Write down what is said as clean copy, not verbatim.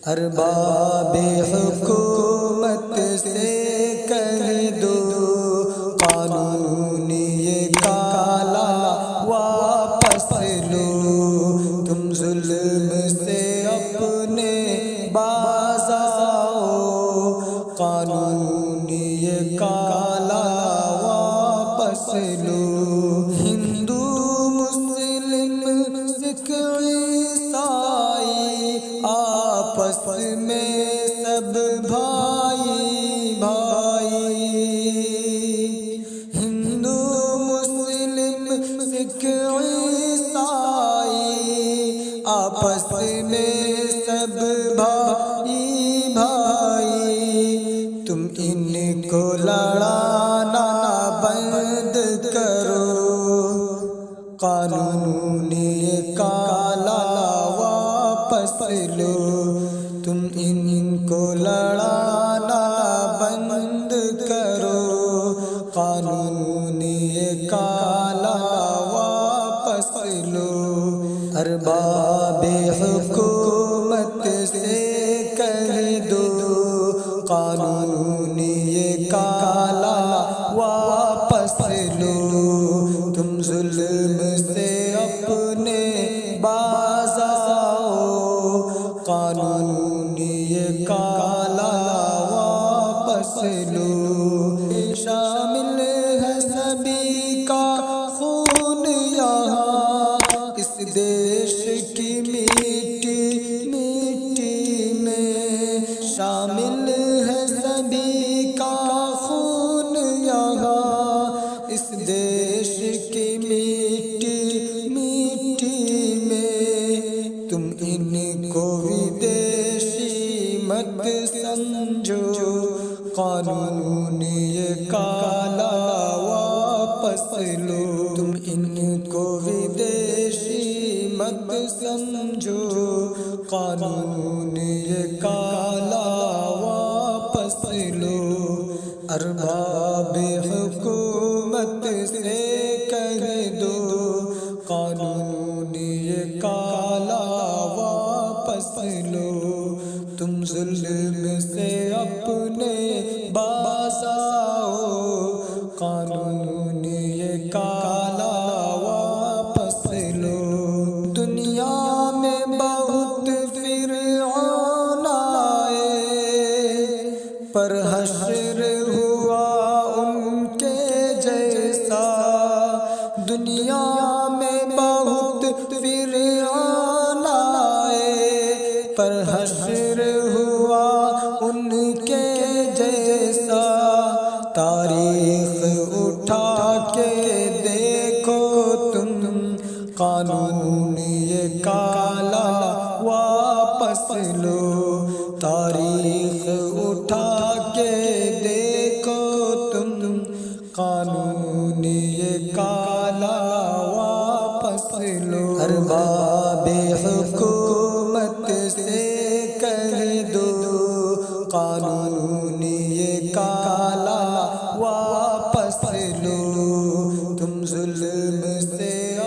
ارباب حکومت سے کہہ دو قانون یہ کالا واپس لو، تم ظلم سے اپنے باز آؤ، قانون یہ کالا واپس لو۔ ہندو مسلم سکھ عیسائی آپس میں سب بھائی بھائی، ہندو مسلم سکھ عیسائی آپس میں سب بھائی بھائی، تم ان کو لڑانا بند کرو، قانون یہ کالا واپس لو، تم ان کو لڑانا بند کرو، قانون یہ کالا واپس لو۔ ارباب حکومت سے کہہ دو قانون یہ کالا واپس لو، تم ظلم سے اپنے باز آؤ، قانون یہ کالا واپس لو۔ شامل ہے سبھی کا خون یہاں اس دیش کی مٹی مٹی میں، شامل ہے سبھی کا خون یہاں اس دیش کی مٹی مٹی میں، تم ان کو ودیشی مت سمجھو، قانون یہ کالا واپس لو، تم ان کو ودیشی مت سمجھو، قانون یہ کالا واپس لو۔ ارباب حکومت سے کہہ دو قانون یہ کالا واپس لو، تم ظلم سے اپنے باز آؤ، قانون یہ کالا واپس لو۔ دنیا میں بہت فرعون آئے پر حشر ہوا ان کے جیسا، دنیا میں بہت فرعون آئے پر حشر ہوا ان کے جیسا، تاریخ اٹھا کے دیکھو تم، قانون یہ کالا واپس لو، تاریخ اٹھا کے دیکھو تم، قانون یہ کالا واپس لو۔ ارباب حکومت سے کہہ دو قانون یہ کالا واپس لو، تم ظلم سے